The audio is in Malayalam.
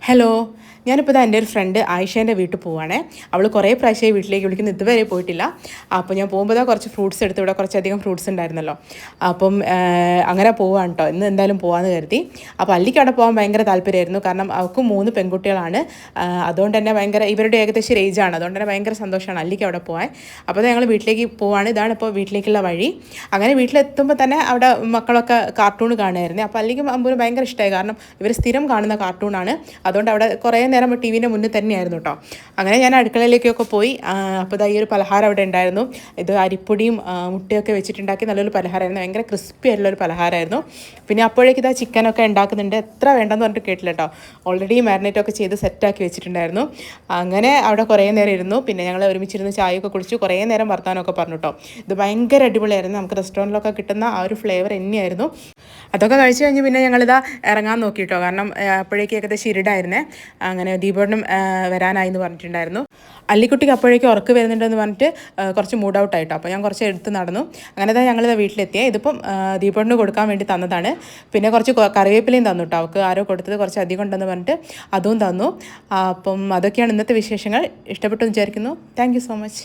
ഹലോ, ഞാനിപ്പോൾ എൻ്റെ ഒരു ഫ്രണ്ട് ആയിഷേൻ്റെ വീട്ടിൽ പോവുകയാണേ. അവൾ കുറേ പ്രാവശ്യമായി വീട്ടിലേക്ക് വിളിക്കുന്നു, ഇതുവരെ പോയിട്ടില്ല. അപ്പോൾ ഞാൻ പോകുമ്പോൾ കുറച്ച് ഫ്രൂട്ട്സ് എടുത്ത്, ഇവിടെ കുറച്ചധികം ഫ്രൂട്ട്സ് ഉണ്ടായിരുന്നല്ലോ. അപ്പം അങ്ങനെ പോവാണ് കേട്ടോ, ഇന്ന് എന്തായാലും പോകാമെന്ന് കരുതി. അപ്പോൾ അല്ലിക്ക് അവിടെ പോകാൻ ഭയങ്കര താല്പര്യമായിരുന്നു, കാരണം അവൾക്ക് 3 പെൺകുട്ടികളാണ്. അതുകൊണ്ട് തന്നെ ഭയങ്കര ഇവരുടെ ഏകദേശം ഒരു ഏജാണ്, അതുകൊണ്ട് തന്നെ ഭയങ്കര സന്തോഷമാണ് അല്ലിക്ക് അവിടെ പോകാൻ. അപ്പോൾ ഞങ്ങൾ വീട്ടിലേക്ക് പോവാണ്. ഇതാണ് ഇപ്പോൾ വീട്ടിലേക്കുള്ള വഴി. അങ്ങനെ വീട്ടിലെത്തുമ്പോൾ തന്നെ അവിടെ മക്കളൊക്കെ കാർട്ടൂൺ കാണുമായിരുന്നു. അപ്പോൾ അല്ലിക്ക് അമ്പൂര് ഭയങ്കര ഇഷ്ടമായി, കാരണം ഇവർ സ്ഥിരം കാണുന്ന കാർട്ടൂണാണ്. അതുകൊണ്ട് അവിടെ കുറേ നേരം ടി വിൻ്റെ മുന്നിൽ തന്നെയായിരുന്നു കേട്ടോ. അങ്ങനെ ഞാൻ അടുക്കളയിലേക്കൊക്കെ പോയി. അപ്പോൾ ഇതാ ഈ ഒരു പലഹാരം അവിടെ ഉണ്ടായിരുന്നു. ഇത് അരിപ്പൊടിയും മുട്ടയൊക്കെ വെച്ചിട്ടുണ്ടാക്കി നല്ലൊരു പലഹാരമായിരുന്നു, ഭയങ്കര ക്രിസ്പി ആയിട്ടുള്ളൊരു പലഹാരമായിരുന്നു. പിന്നെ അപ്പോഴേക്ക് ഇതാ ചിക്കനൊക്കെ ഉണ്ടാക്കുന്നുണ്ട്. എത്ര വേണ്ടെന്ന് പറഞ്ഞിട്ട് കേട്ടില്ല കേട്ടോ, ഓൾറെഡി മാരിനേറ്റൊക്കെ ചെയ്ത് സെറ്റാക്കി വെച്ചിട്ടുണ്ടായിരുന്നു. അങ്ങനെ അവിടെ കുറേ നേരം ഇരുന്നു. പിന്നെ ഞങ്ങൾ ഒരുമിച്ചിരുന്ന് ചായയൊക്കെ കുടിച്ചു, കുറേ നേരം വർത്താനമൊക്കെ പറഞ്ഞു കേട്ടോ. ഇത് ഭയങ്കര അടിപൊളിയായിരുന്നു, നമുക്ക് റെസ്റ്റോറൻറ്റിലൊക്കെ കിട്ടുന്ന ആ ഒരു ഫ്ലേവർ തന്നെയായിരുന്നു. അതൊക്കെ കഴിച്ച് കഴിഞ്ഞ് പിന്നെ ഞങ്ങളിതാ ഇറങ്ങാൻ നോക്കി കേട്ടോ, കാരണം അപ്പോഴേക്ക് ഏകദേശം ഇരുടായിരുന്നേ. അങ്ങനെ ദീപേട്ടനും വരാനായി എന്ന് പറഞ്ഞിട്ടുണ്ടായിരുന്നു. അല്ലിക്കുട്ടിക്ക് അപ്പോഴേക്കും ഉറക്ക് വരുന്നുണ്ടെന്ന് പറഞ്ഞിട്ട് കുറച്ച് മൂഡ് ഔട്ടായിട്ടോ. അപ്പോൾ ഞാൻ കുറച്ച് എടുത്ത് നടന്നു. അങ്ങനെ തന്നെ ഞങ്ങളിത് വീട്ടിലെത്തിയേ. ഇതിപ്പം ദീപേട്ടന് കൊടുക്കാൻ വേണ്ടി തന്നതാണ്. പിന്നെ കുറച്ച് കറിവേപ്പിലയും തന്നു കേട്ടോ, അവൾക്ക് ആരോ കൊടുത്തത് കുറച്ച് അധികം ഉണ്ടെന്ന് പറഞ്ഞിട്ട് അതും തന്നു. അപ്പം അതൊക്കെയാണ് ഇന്നത്തെ വിശേഷങ്ങൾ. ഇഷ്ടപ്പെട്ടു വിചാരിക്കുന്നു. Thank you so much.